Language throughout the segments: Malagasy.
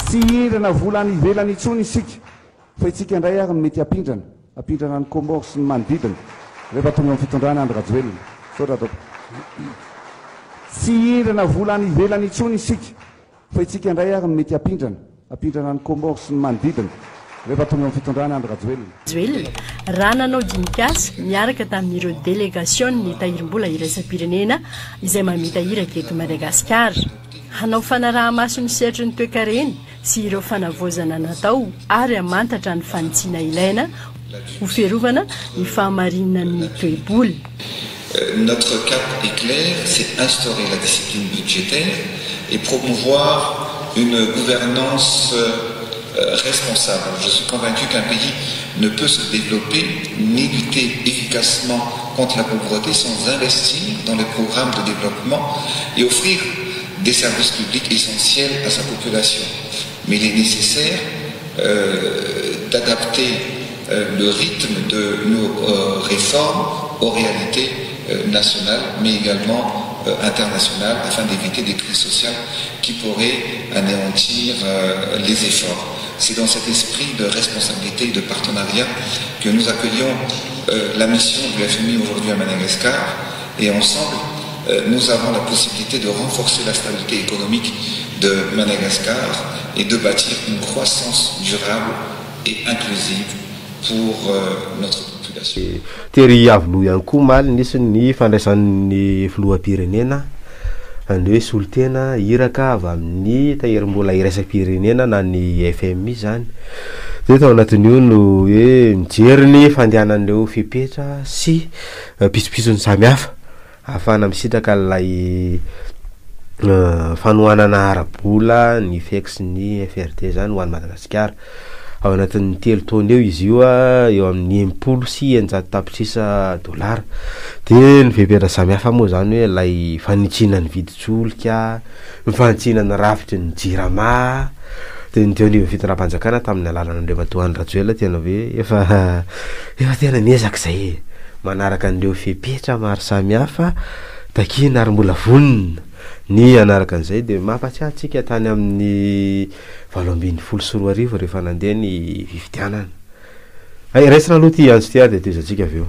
tsy hirana volany ivelany itsony isika fa itsika indray ary mety apindrana ny Comore sy ny manodidina rehefa tonga amin'ny fitondrana Andry Rajoelina saotra ataoko tsy hirana volany ivelany itsony isika fa itsika indray ary mety apindrana ny Comore sy ny manodidina rehefa tonga amin'ny fitondrana Andry Rajoelina raha nanao dinikasy miaraka tamin'ireo délégation ny tahirim-bola iraisam-pirenena izay mamitahiraka eto Madagasikara hanao fanaraha-maso ny sehatry ny toe-kareny sy ireo fanavozana natao ary amantatra ny fanitsiana ilaina ho fiarovana ny fahamarinana ny toe-bola. Notre cap est clair, c'est instaurer la discipline budgétaire et promouvoir une gouvernance responsable. Je suis convaincu qu'un pays ne peut se développer ni lutter efficacement contre la pauvreté sans investir dans les programmes de développement et offrir des services publics essentiels à sa population. Mais il est nécessaire d'adapter le rythme de nos réformes aux réalités nationales, mais également internationales, afin d'éviter des crises sociales qui pourraient anéantir les efforts. C'est dans cet esprit de responsabilité et de partenariat que nous accueillons la mission du FMI aujourd'hui à Madagascar, et ensemble, nous avons la possibilité de renforcer la stabilité économique de Madagascar et de bâtir une croissance durable et inclusive pour notre population. Tery avy ihany koa maly nisy ny fandraisan'ny filoham-pirenena andeo solotena iraka avy amin'ny tahirim-bola iraisam-pirenena na ny FMI zany. Dia tao anatin'io no hoe mijery ny fandehanan'ireo fipetra sy pisopisony samihafa ahafahana misitraka ilay fanohanana ara-bola ny FEX sy ny FRD zany ho an'ny Madagasikara. Ao anatin'ny 3 taona eo izy io eo amin'ny 10 sy 900 tapitrisa dolara. Dia ny fipetra samihafa moa zany hoe ilay fanitsina ny viditsolika, ny fanitsina ny rafitry ny jirama. Dia ny teo anivon'ny fitondram-panjakana tamin'ny alalan'andreo Andry Rajoelina tena hoe efa tena miezaka izay manaraka an'ireo fipetra maro samihafa takina ary mbola vonina ny anaraka an'izay. Dia mampatsiahy antsika tany amin'ny 2014 rehefa nandeha ny fifidianana. Raisina aloha ty anjo ty ary dia toizantsika avy eo.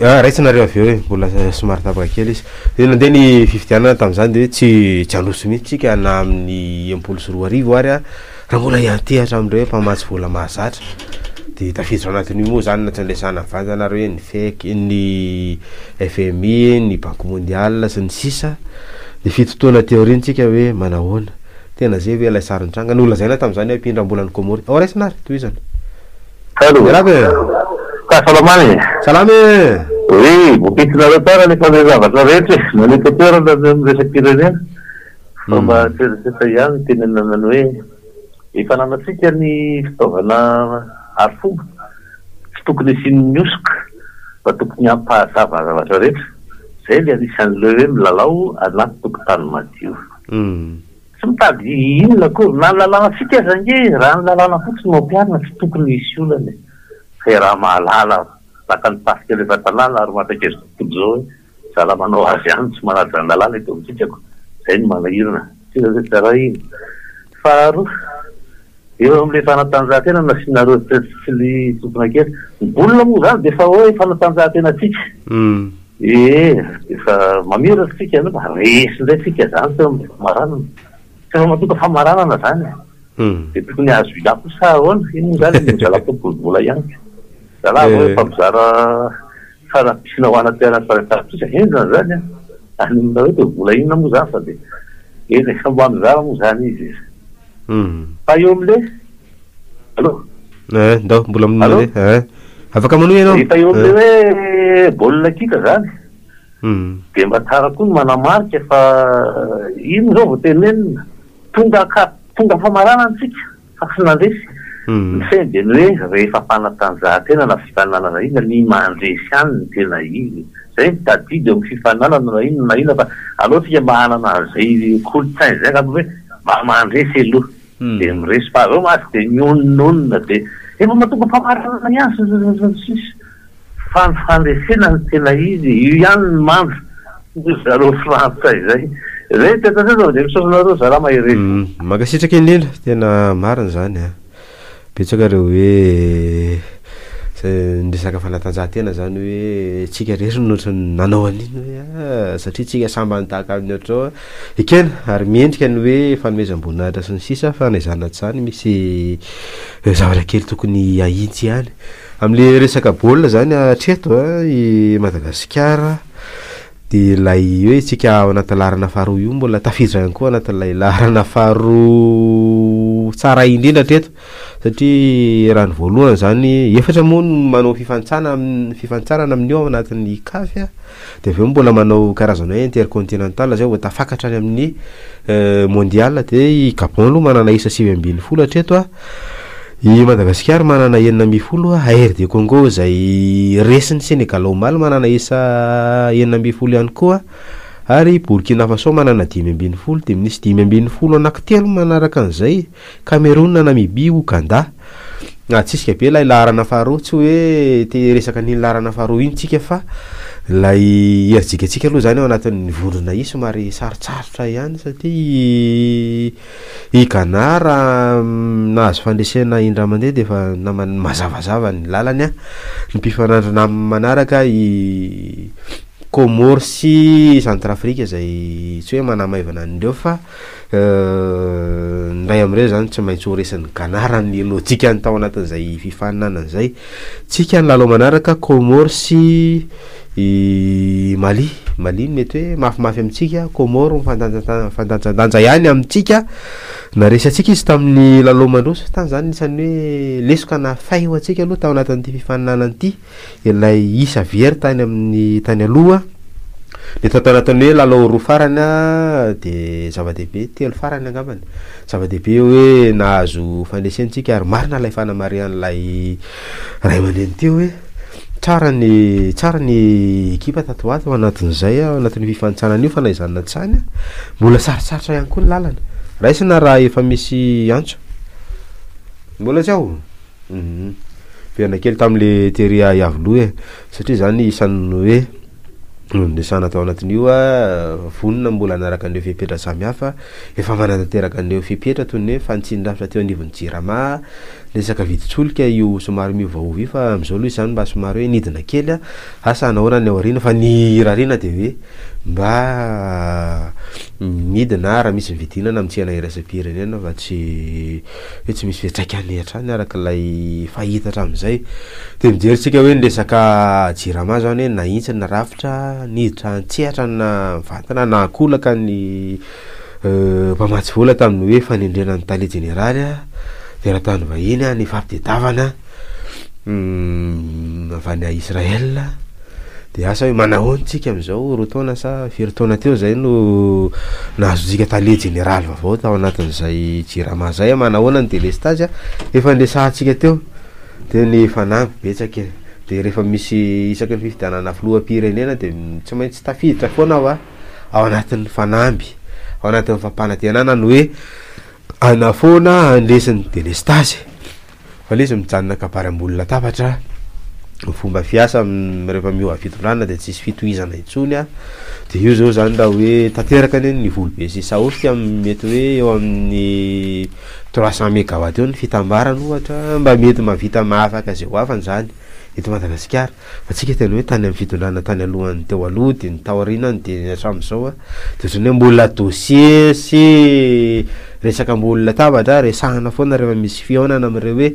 Raitsinareo avy eo mbola somary tapaka kely izy. Dia nandeha ny fifidianana tamin'izany dia tsy androso mihitsy tsika na amin'ny 14 ary raha mbola iantehatra amin'ireo mpamatsy vola mahazatra. Dia tafiditra anatin'io moa zany natsandraisana vantana hoe ny FEC, ny FMI, ny Banque mondiale sy ny sisa. Dia fitotoana teorintsika hoe manahoana tena zay hoe ilay sary nitranga ny olazaina tamin'izany hoe mpindram-bola ny Comore. Ao raisinary toy izany. Salamane. Salame. Oui, bokitinareo tsara ny fanazavatra rehetra naneka toerana resam-pirenena. Fomba tseritseta ihany tenenanany hoe efa nanantsika ny fitaovana arifomba tsy tokony isian'ny miosoka fa tokony hampahazava zavatra rehetra. Zay le anisan'ileo hoe milalao anaty tokotany madio. Tsy mitady inona koa na ny lalàna tsika zange raha ny lalàna fotsiny mampiarina tsy tokony hisy olana. Fa raha mahalala naka ny pasika rehefa tanàna ary matakeza tontolo zao hoe zala manao azy ihany tsy manaja ny lalàna eto amintsika. Zay ny manahirana tsy tsara iny. Faharoa eo amin'ilay fanatanjahantena nasinareo tsy ny tompona kely. Ny bolina moa zany dia efa hoe fanatanjahantena tsika. Efa mamira tsika aloha resindray tsika zany teo amin'ny famaranana. Tsy efa matoka famaranana zany. Dia tokony azo ila kosa ahoana iny zany mizalako bolibola ihany. Zalahy hoe famizara fanapisina ho anaterana faratapisa hendrina zany any hoe dia vola inona moa zany fa dia eny efa mizara moa zany izy. Fa eo amin'ilay allo ndao mbola amin'ilay afaka manohy ianao. Fa eo amin'ilay hoe baolina kika zany dia mba tsara koa ny manamarika fa ino zao vao tenenina tonga famaranana tsika fa tsy nandresy. Ny fendeny hoe rehefa fanatanjahantena na fifananana ina ny mandresy any ny tena izy. Zay mitadidy eo amin'ny fifananana na inona na inona fa aleo tsika mahanana an'izay kolotsainy zay ka hoe mandresy aloha. Dia miresy fa avy eo masy dia niononona dia efa mahatonga famaranana ihany sisy fandresena ny tena izy. Io ihany ny mandro zareo frantsay zay zay tetatezao de misonareo za raha mahery makasitraka indrindra tena marina zany a betsaka reo hoe ndresaka fanatanjahantena zany hoe tsika rery nohatra nanao an'iny hoe satria tsika sambany tahaka amin'ny ohatrao ekena ary miendrika ny hoe fanomezam-boninahitra sy ny sisa fanaizana zany misy zavatra kely tokony ahitsy ihany amin'le resaka baolina zany hatreto i Madagasikara de lay hoe tsika ao anaty larana faharoa io mbola tafiditra ihany koa anatin'ilay larana faharoa tsara indrindra hatreto satria raha ny voalohany zany efatra moa no manao fifantsarana amin'io ao anatin'ny CAF de aveo mbola manao karazana hoe intercontinental zay vao tafakatra any amin'ny mondial de i Gabon aloha manana isa 720 hatreto i Madagasikara manana 910 RD Congo zay resiny Senegal ao mal manana isa 910 ihany koa ary Burkina Faso manana 520 de misy 520 anankitelo manaraka an'izay Cameroun, Namibia, Uganda tsisika be lay larana faharoa tsy hoe te resaka ny larana faharoa iny tsika fa lay erijikatsika aloha zany ao anatin'ny vorona i somary sarotsarotra ihany satria i Ghana raha nahazo fandresena indra mandeha de fa mazavazava ny lalany ny mpifanandrina manaraka i Comores sy Centrafrika zay tsy hoe manamaivana andreo fa ndray am'ireo zany tsy maintsy ho resan'ny Ghana raha ny lojika ny tao anatin'izay fifaninana zay tsika ny lalao manaraka Comores sy i Mali mety hoe mafimafy amintsika Comores fandanjandanja ihany amintsika na resantsika izy tamin'ny lalao mandroso tany zany isan'ny hoe lesoka na faio atsika aloha tao anatin'ity fifaninana ity ilay isa very tany amin'ny tany aloha de tao anatin'ny hoe lalao roa farany de zava-dehibe telo farany angambany zava-dehibe hoe nahazo fandresentsika ary marina lay fanamarian'lay ray aman-dreny ty hoe tsara ny ekipa tatoato ao anatin'izay ao anatin'ny fifanitsanana io fanaizana tsany mbola sarotsarotra ihany koa ny lalana raisina raha efa misy antso mbola tsy ao fiana kely tamin'le tery iavoloha satria zany isan'ny hoe ndresana tao anatin'io vonina mbola anaraka an'ireo fipetra samihafa efa mananateraka an'ireo fipetra toy ny hoe fanitsindrafitra teo anivon'ny jirama resaka viditsolika io somary miovaova io fa am'izao aloha izany mba somary hoe nidina kely asa anahoana ny ao arina fa ny rarina de hoe mba nidina raha misy vidinana amintsena iraisam-pirenena fa tsy hoe tsy misy fiatraikany hatrany arak'ilay fahitatra am'izay de mijeritsika hoe nresaka jirama zany hoe naintsy na rafitra niditra antsehatra na vatana na akolaka ny mpamatsy vola tamin'ny hoe fanendrena ny tale generaly teratany vahiny ny fampitedavana avany a Israel de asa hoe manahoantsika am'izao roa taona sa firy taona teo zay no nahazontsika tale generaly vaovao tao anatin'izay jirama zay manahoana ny delestage efa ndresahantsika teo de ny fanampy betsaka de rehefa misy isaky ny fifidianana filoham-pirenena de tsy maintsy tafiditra foana ao anatin'ny fanamby ao anatin'ny fampanantenana ny hoe anafoana andresin'ny delestage fa le izy mijanona kabary ambolona tapatra fomba fiasa rehefa miova fitondrana de tsisy fitohizana intsony de io zao zany raha hoe tanteraka ny ny volobe sy saosika mety hoe eo amin'ny 300 mégawatt eo ny fitambarana ohatra mba mety mavita mahafaka zay ho afany zany eto Madagasikara fa tsika tena hoe tany amin'ny fitondrana tany alohan'ny teo aloha de ny taorinany de hatramin'izao de ohatrany hoe mbola dossier sy resaka mbola tabatra resahana foana rehefa misy fihaonana am'ireo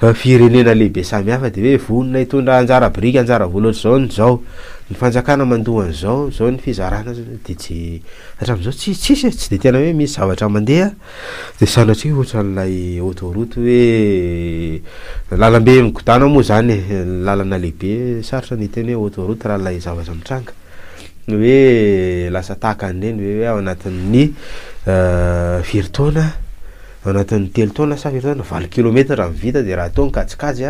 hoe firenena lehibe samihafa de hoe vonina hitondra anjara brika anjara vola zao ny zao ny fanjakana mandohany zao ny fizarana de tsy hatramin'izao tsy de tena hoe misy zavatra mandeha de sanatria ohatran'ilay autoroute hoe lalambe migodana moa zany lalana lehibe sarotra ny teny hoe autoroute raha lay zavatra mitranga hoe lasa tahaka an'ireny hoe ao anatin'ny firy taona ao anatin'ny telo taona sa firy taona 20 kilometra raha mivita de raha atao ny kajikajy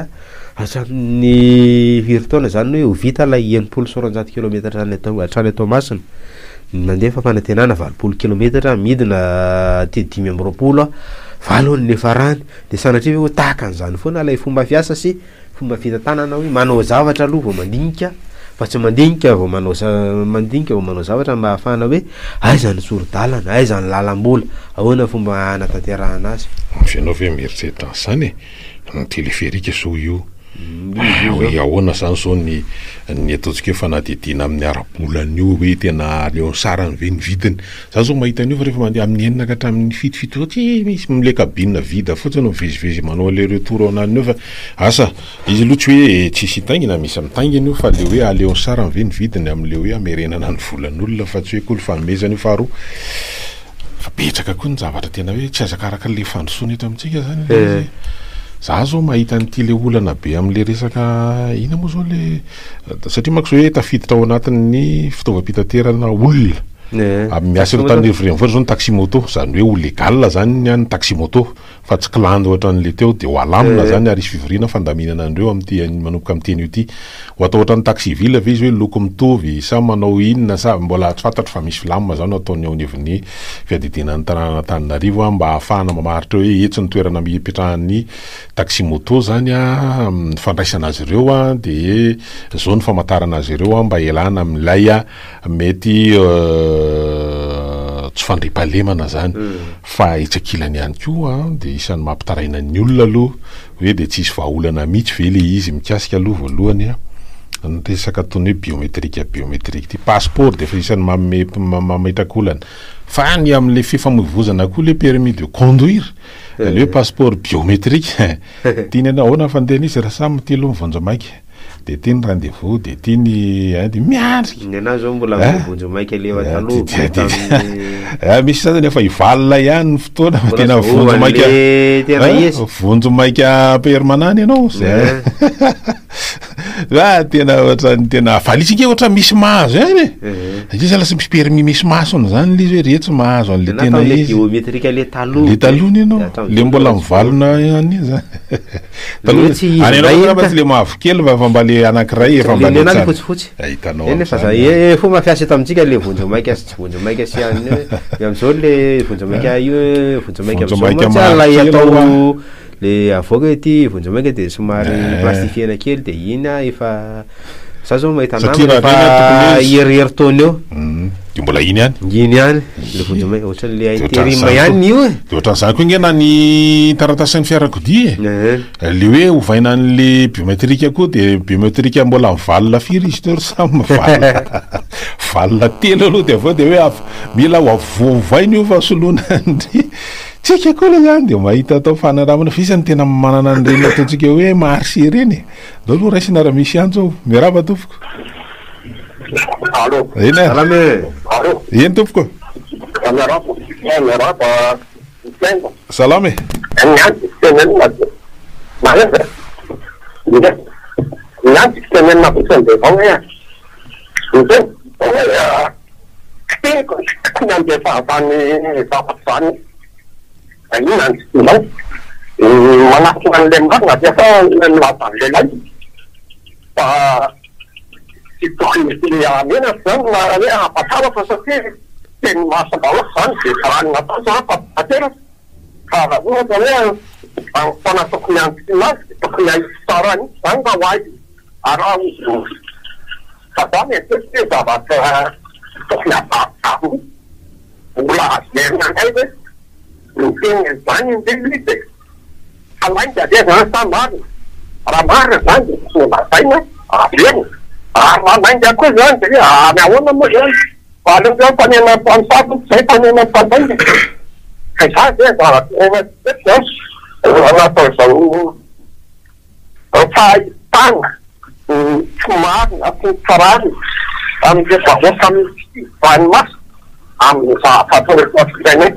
hatramin'ny firy taona zany hoe ho vita lay 160 kilometra hatrany atao masina mandeha fampanantenana 20 kilometra midina ty 520 valon'ny farany de sanatria hoe tahaka an'izany foana lay fomba fiasa sy fomba fitantanana hoe manao zavatra aloha vao mandinika fa tsy mandinika vao mandinika vao manao zavatra mahafana hoe aiza ny soro-dalana aiza ny lalam-bola ahoana fomba anatanterahana azy fianao ve mieritreritra zany ny teleferika so io hoe ahoana zany zao ny ataontsika hoe fanadidina amin'ny ara-bolan'io hoe tena leon sarany ve ny vidiny zany zao mahita an'io fa rehefa mandeha amin'ny enina ka hatramin'ny fitofito ohatsy misy mile kabinina vida fotsiny mivezivezy manao le retour ananiny io fa asa izy aloha tsy hoe tsisy taingina misy am'taingina io fa le hoe aleon sarany ve ny vidiny am'le hoe amerenana ny volan'olona fa tsy hoe koa fanomezana io faharoa fa betsaka koa ny zavatra tena hoe tsy azakaraka le fandrosoana eto amintsika zany za zao mahita n'ity le olana be am'le resaka ina moa zao le satria mako zao hoe tafiditra ao anatin'ny fitaovam-pitaterana olona miasa ireo tany revrenivora zao ny taximoto zany hoe ho legal zany ny taximoto fa tsy kilandy ohatra n'le teo de ho alamina zany ary isy fivorina fandaminana andreo am'ty manomboka am'teny io ty ho atao ohatra ny taxi ville ve izy hoe loko mitovy sa manao inona sa mbola tsy fantatro fa misy filamina zany ataony ao neviny fiadidinan'ny tanàn'Antananarivo mba ahafahana mamaritra hoe etsy ny toerana mipetrahan'ny taximoto zany fandraisana azy ireo de zao ny famantarana azy ireo mba elana am'lay mety tsy fandripalemana zany fa itsakilany ihany koa de isan'ny mampitaraina ny olona aloha hoe de tsisy vahaolana mihitsy ve le izy mikasika aloha voalohany ny resaka toy hoe biometrika ty passeport de fa isan'ny mametrakolana fa ny am'le fifamoivoizana koa le permis de conduire le hoe passeport biometrika tiany ahoana fandehana izy raha samy ty aloha mivonja maika de tiany rendez-vous de tiany de miandry nena zao mbola mivonja maika alefa taloha misy sasany efa ivalina ihany ny fotoana fa tena vonjo maika vonjo maika permanany ianao zay tena ohatrany tena valitsika ohatra misy mahazo any satria lasa misy permis misy masony zany le izy hoe rehetra mahazo an'le tena izy biometrika le talohany ianao le mbola mivalona any zany taloha any anao fa tsy le mavokely fa mba le anankiray efa mba le tsara fotsifotsy hitanao ene fa za fomba fiasa eto amintsika le vonjo maika sy tsy vonjo maika sy any am'izao le vonjo maika io vonjo maika am'izao atao le avoaka hoe ty vonjo maika de somary plastifiena kely de iny efa za zao mahita namfa herihery taona eo de mbola iny ihany le vonjo maika ohatrany le interima ihany io de ohatran'izany koa ngena ny taratasan'ny fiarakodia le hoe ovaina an'le biometrika koa de biometrika mbola mivalina firy izy teo ry samy mivalina valina telo aloha de avao de hoe mila ovaina io fa soloana andry tsika koa le zany de mahita atao fanaramana fa isany tena manana an'ireny ataontsika hoe marsé reny dao aloha raisina raha misy any zao miaraba tompoko eny tompoko salame manafika an'le marina dia fa milavan'lelay fa tsy tokony le amena zany na hoe ampatara fa satria teny masambaoaka zany de karany natao za fa atera fa raha ohatra hoe fana tokony antsinazy tokony ahisy sarany zany mba ho azy araha fa zany hoe zavatra tokony abatamo mbola azerina ngay hoe teny zany indrelite alainga de zany sa marina raha marina zany de tsy lazaina averina malainga koa zany de hoe any ahoana moa zany fa alezao mpanena mpansabo zay mpanena mpandainga ka za de anatao zao fahitana tsy marina sy farary am'le vahoaka amin'ny vanymaso amin'ny fatoretoafizainay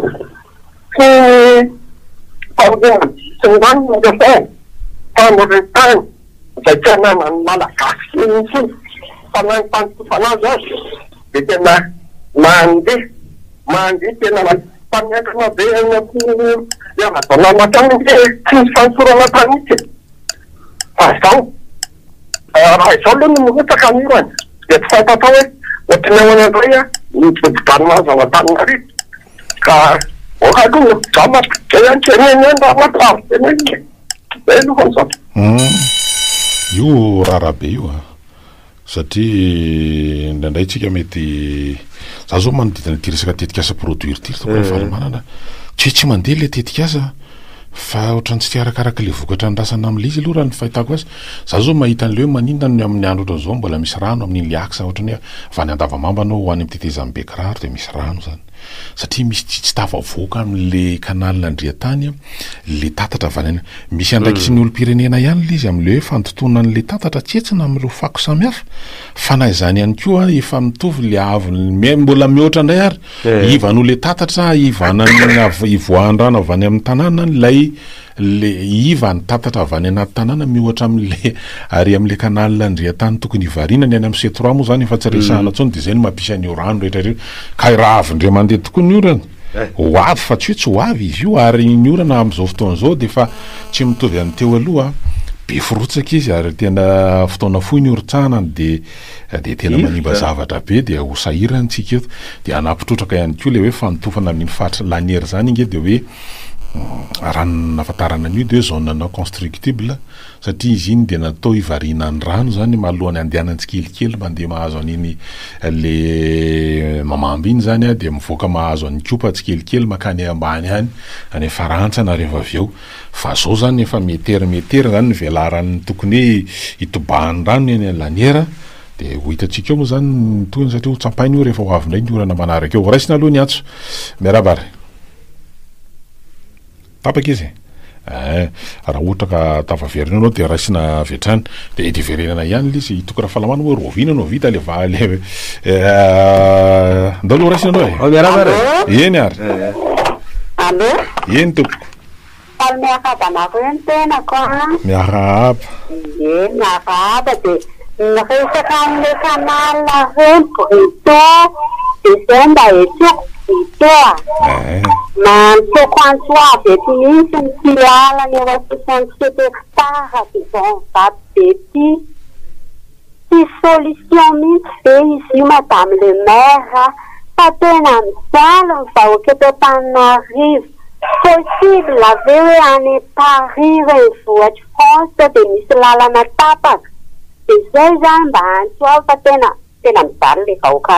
sy fandehantsingany ndefa fanoretany zay tena malagasy sy fanazy azy de tena mandeha tena mpaniakana be amadonanatany hoe tsy misy fansorana tanitsy fa zao raha izao aloha no mirotsaka anirany de tsy fantatao hoe ohatrany ao anandray mibodibanomazy ao Antananarivo ka aloha za mampizay antreneny raha matavy teneny zay aloha an'izao io rarabe io satria ndraindraytsika mety za zao manodidina ty resaka tetikasa produire ty fahamanana tsy mandeha le tetikasa fa ohatrany tsy tiarakaraka le vokatra nyrasana am'le izy aloha raha ny fahitako azy za zao mahita an'leo maninona ny amin'ny andro ohatran'izao mbola misy rano amin'iny liaksa ohatrany hoe vany andavamamba anao ho any amin'ny tetezan'ny bekiraro de misy rano zany satria misy tsy tafavoaka amin'le kanalina andria-tany le tatatra vanena misy andraikitry ny olo-pirenena ihany le izy amin'le hoe fantotoana an'le tatatra tsetsina amin'ireo fako samihafa fa na izany ihany koa efa mitovy le mbola mihoatra indray ary ivan'o le tatatra ivanany ivoahan-drano avy any amin'ny tanàna lay le iva ny tatatra avy any anaty tanàna mihoatra amin'le ary amin'le kanalina andria-tany tokony ivariana ny any amin'ny setroa moa zany efa tsy resahana tsony de zay no mampisy an'io rano rehetra ka raha avindre mandeha tokoa ny orana ho avy fa tsy hoe tsy ho avy izy io ary ny orana amin'izao fotoan'izao de fa tsy mitovy amin'ny teo aloha be firotsaka izy ary tena fotoana fohy ny oritsanany de tena manimba zavatra be de ho sahiranytsika eto de anapitrotraka ihany koa le hoe fanotofana amin'ny fatra lanière zany inge de hoe raha nafatarana an'io de hoe zone non constructible satria izy iny de natao ivariana ny rano zany mahalohany andehanany tsikelikely mandeha mahazo an'iny le mamamby iny zany de mivoaka mahazo an'ny kopa tsikelikely makany ambany any any farantsana rehefa avy eo fa zao zany efa metery zany ny velaran'ny tokony hitobahany rano eny lanière de ho hitatsika eo moa zany tokony satria ho tsampainy io rehefa ho avy indray ny orana manaraka eo raisina aloha ny atso miarabary tapaka izy raha ohatra ka tavaverina anao de raisina vetrany de verenana ihany le izy toko raha fahalamana hoe rovina anao vita le vale ndao aloha raisina anao miarabary eny ary eny tompoko miakabanako eny tenako miarahaba miarahaba de resaka am'le kanala rento de zay mba etioko vitoa mantsoko antsoavy ety misy ny ty lalany eo 67 hectara de zao zato be ty solution mihitsy ve izy io madame le maire fa tena misaly ny vahoaka eto Antananarivo possible ave hoe any Paris renivohitry France de misy lalana tapaka de zay zany mba antsoavy fa tena misaly le vahoaka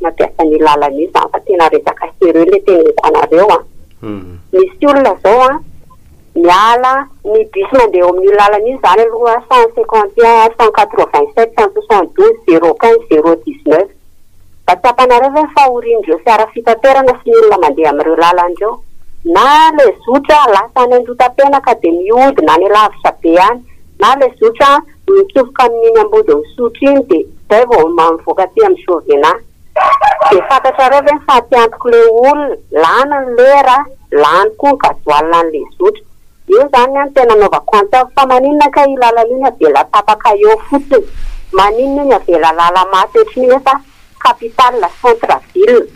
mampiasa ny lalana io zany fa tena resaka sérieux le teneniko anareo misy olona zao miala ny bus mandeha eo amin'ny lalana io zany aloha 151 187 172 015 019 fa tsapanareo fa orindreo fiara fitaterana sy olona mandeha amin'ireo lalandreo na le zotra lasa any andotam-penaka de miodina any lavitra be any na le zotra mitsofoka amin'iny ambody misotro iny de zay vao mamivoaka ty amin'ny chauvena de fantatra reo ve fa tiantoko le olona lana ny lera lany koa gasoalina an'le zotra io zany any tena naovako antao fa maninona ka ilalana iny avela tapaka eo fotsiny maninona iny avela lala maty otriny hoe fa capitale la centre-ville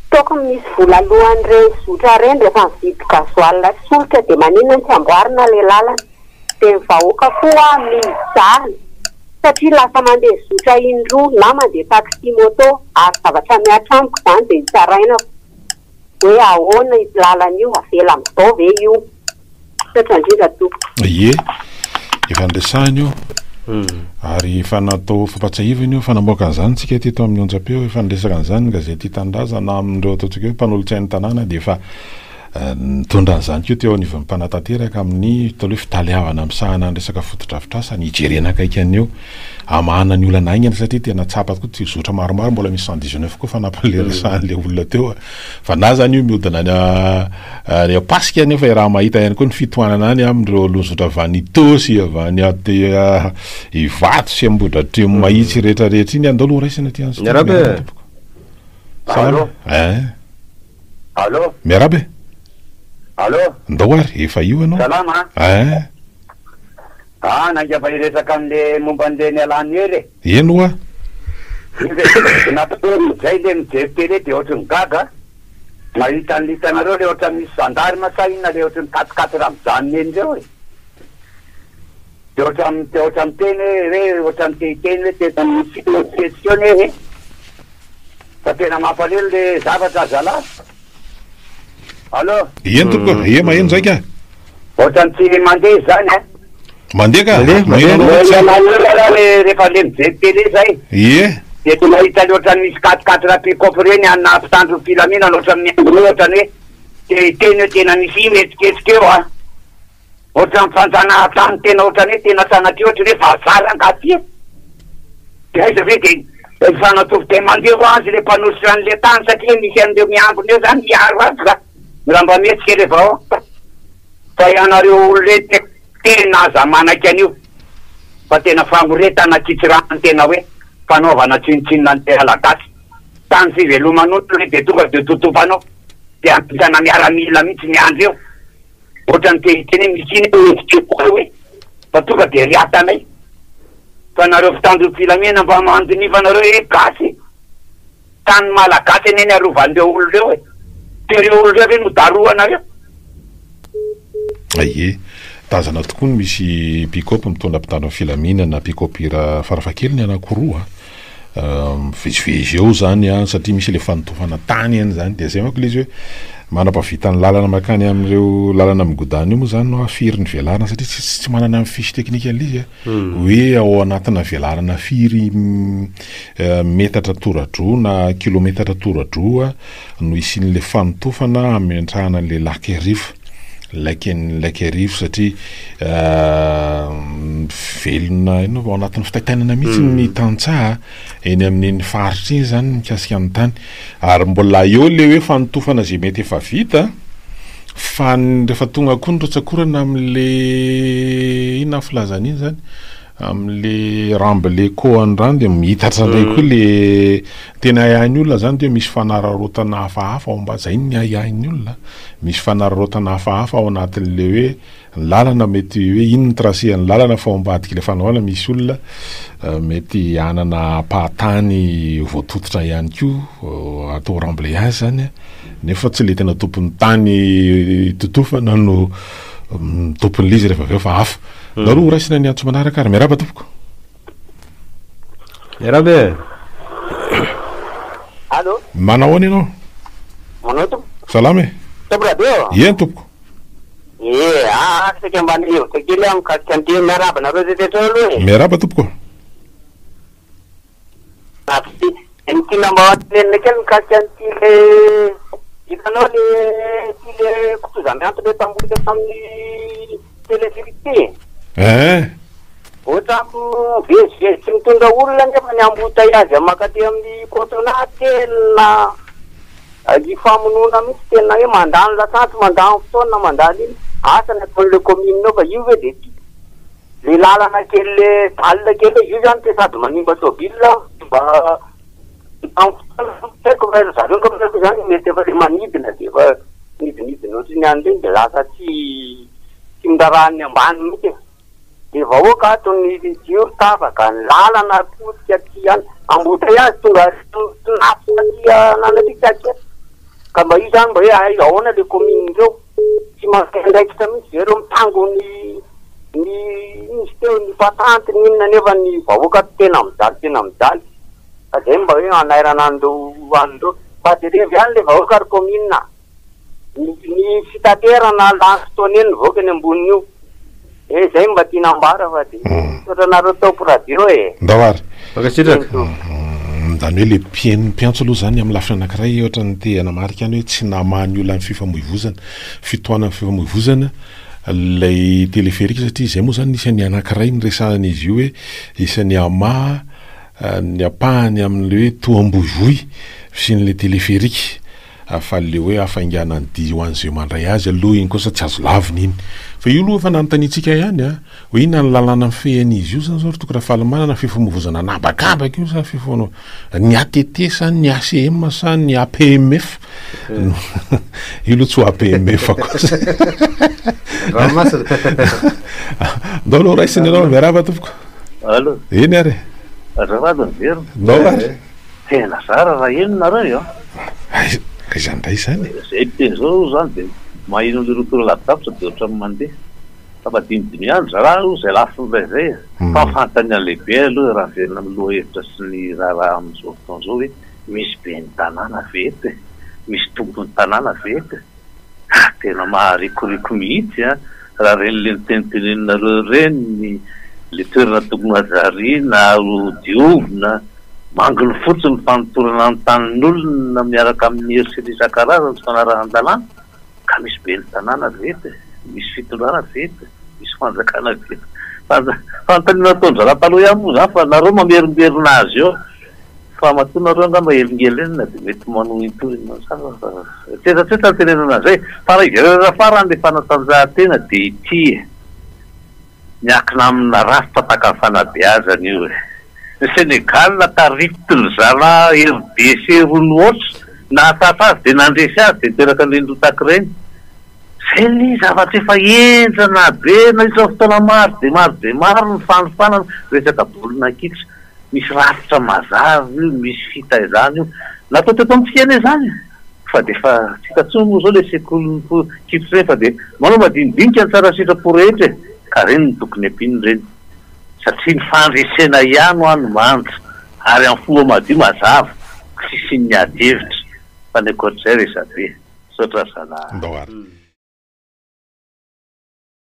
tokony misy vola alohan'ireny zotra reny rehefa mividy gasoalina solika de maninona tsy amboarina le lalana de ny vahoaka koa mijaly satria lasa mandeha zotra indroa na mandeha taxi moto ary zavatra miatramiko zany de hitsaraina hoe ahoana lalana io avela am'izao ve io satra indrindra tompoko efa andresahany io ary efa natao fampatsahivana io fanamoaka an'izany tsika teto amin'ny onjam-peo efa nresaka an'izany gazety Tandaza na amin'ireo ataontsika hoe mpanolo-tsain'ny tanàna de efa nitondra an'izany keo teo anivon'ny mpanatanteraka amin'ny taloha fitaliavana am'sahana ny resaka fotodrafitrasa ny ijerena akaikany eo amahana ny olana aingana satria tena tsapa tokoa ty zotra maromaro mbola misy 119 koa fa nampan'le resahan'le olona teo fa na zany io miodina ny apasika nefa raha mahita ihany koa ny fitohanana any amin'ireo lozotra avany tosy avany aty ivato sy ambodratremo mahitsy rehetrarehetra iny andao aloha raisina ty miarabe allo miarabe allo ndao ary efa io anao salama nangava iresaka amin'le momba an'le ny alany ely eno a zay le mijery de ohatry ny gaga mahita ny litanareo le ohatry misy zandary masahina le ohatry ny katikaty raha mijanony eny reo de ohatry miteny hoe ohatry miteny hoe tena misy question fa tena mampalelo le zavatra zala allo eno tokoa maheno zay ka ohatry tsy mandeha zany mandeha rehefa le mijery télé zay de tena hita loatra misy 4 pick-up reny ana mpitandro filamina loatra amin'ny andro ohatrany hoe teny hoe tena misy metsiketsika eo a ohatrany fanjana tany tena ohatrany hoe tena sanaty ohatry hoe vazarankaty de aiza ve de fanatovo de mandeha ho azy le mpanositra an'le tany satria misy an'ireo miambony eo zany miaro azy ka raha mba metsika rehefa ao fa ianareo olole tena aza manaky an'io fa tena famoretana kitsirany tena hoe fanaovana tsinitsinina ny tena-lagasy tany fiveloman'olo hoe de tonga de totofanao de ampitana miaramila mihitsy miandro eo ohatrany tehiteny misiny oetsiky hoe fa tonga de riatanay fa nareo fitandro filamena mba mandinifanareo hoe gasy tany malagasy eneny arovan'ireo olo reo e te reo olo reo ve no daroanareo aie tazana tokoa no misy pick-up mitondra mpitandro filaminana pick-up ira farafakeliny anakoroa mivezivezy eo zany a satria misy le fanotofana tany eny zany de zay manko le izy hoe manam-pavitany lalana makany amin'ireo lalana migodana io moa zany no afiry ny velarana satria tsy manana amin'ny fisy teknika an'ilay izy hoe ao anatina velarana firy metatra toradroa na kilometatra toradroa no isin'le fanotofana amin'ny antrahana an'le laky arivo laky arivo satria velona ino ao anatin'ny fitaitainana mihitsy ny tantsaha eny amin'iny faritra iny zany mikasika amin'ny tany ary mbola eo le hoe fanotofana zay mety efa vita fa rehefa tonga koa nirotsakorana amin'le inona filazana iny zany amin'le rambe le kohandrano de mihitatra ndray koa le tena aian'ny olona zany de misy fanararotana hafahafa ao mba zay ny aian'ny olona misy fanararotana hafahafa ao anatin'le hoe lalana mety hoe ino ny trasehan'ny lalana fa ao ambadiky le fanaovana misy olona mety anana pahatany voatototra ihany koa atao remblayage zany nefa tsy le tena tompon'ny tany totofana no tompon'le izy rehefa aveo fa hafa Lalu raisina ni antso manaraka ary miaraba tompoko. Miarabe. Allô? Manao any ianao? Manao tompoko. Salame. Tompoko radio? Ien tompoko. Saka mbany io. Tekele mikasika an'ity miaraba nareo rehetra aloha e. Miaraba tompoko. An'ity namba nenina kely mikasika an'ity le hitanao le kotoza mianto le tamboly tamin'ny téléfilité. Ohatra vezivezy tsy mitondra olona nefa ny ambota azy makaty amin'ny kotona tena famonoana mihitsy tena hoe mandany lasantsy mandany fotoana mandany iny asany ataon'le commune fa io hoe de le lalana kely le dalina kely io zany te sady manimba tobila mba amfotoko fa zareo komeko zany mety efa le manidina de efa nidinidina ohatry ny any reny de lasa tsy mindarany ambany mihitsy de vahoaka atony jiro tafaka ny lalana potika ty any ambota azy tonga nafiatia nanatika aty ka mba io zany mba hoe ahoana le commune reo tsy mandraikitra mihitsy zereo mitango ny izy teo ny patante ny inona nefa ny vahoaka tena mijaly ka zay mba hoe anairana andreo fa de revy any le vahoaka ary commune ny fitaterana lansitony eny voaka ny amboniny io zay mba tia nambara fa de otranareo taoko radio e ndavary zany hoe le mpiantso aloha zany amin'ny lafiny anankiray ohatra ny te anamarika any hoe tsy namahany olona amin'ny fifamoivozana fitoana amin'ny fifamoivozana lay teleférika satria zay moa zany isan'ny anankiray ny resahana izy io hoe isan'ny ama ny apahany amin'le hoe toamboivoy sy n'le teleférika fa le hoe afaingana ny di ho an'izay mandray azy aloha iny kosa tsy azo laviny iny fa io aloha efa nanotanitsika ihany hoe ina ny lalàna mifehan'izy io zany zao tokony raha falamanana fifamoivozana nabakabaka io sa fifano ny ATT sa ny ACM sa ny APMF io aloha tsy ho APMF kosa ndao aloha raisiny ianao miaraba tompoko allo eny ary azafady ny verina ndao ary tena zara raha eno nareo izany ndray zany zay teny zao zany de mahino le rotoro lavitavitra de ohatrany mandeha tapadimidimy andro zaraha zay lafin'ilay zay fa fantany an'lehibe aloha raha verina miloha hevitra sy ny raha amin'izao fotoana zao hoe misy be ny tanàna vety misy tompony tanàna vety tena maharikoriko mihitsy raha reny le nitenitenenareo reny le toerana tokony azariana aro diovina manginy fotsiny fanotorana ny tanin'olona miaraka amin'ny herisely isan-karazany sy fanarahan-dalàna ka misy be ny tanàna vety misy fitondrana vety misy fanjakana vety fanontaniana ataony zara-paloha ihany moa zany fa nareo mamerimberina azy eo fa matonareo angamba elingelenina dia mety manao intorina tsetsatseta ny tenenana zay fa raha iverera farany le fanatanjahantena dia ity miakina amina rafitra taka fanabeazana io ny Sénégal tarifity ny zala RDC rony oatra na atata azy dia nandresy azy dia teraka lendrotaky reny zay ny zavatra efa enjana be na izao fotoana maro dia maro ny fanofanana resaka bolina kitra misy rafitra mazavy misy fitaizany io natao teto amintsika zany fa dia fa tsikatsony moa zao le sekoly kitra rehefa dia manao madinidinika ny tsara sitrapo rehetra ka reny ny tokony ampiny reny satria ny fandresena ihany ho any mantra ary amin'ny fomba madio mazava sisy ny ady hevitra fa ny akoatr'izay rehesabe sotra salary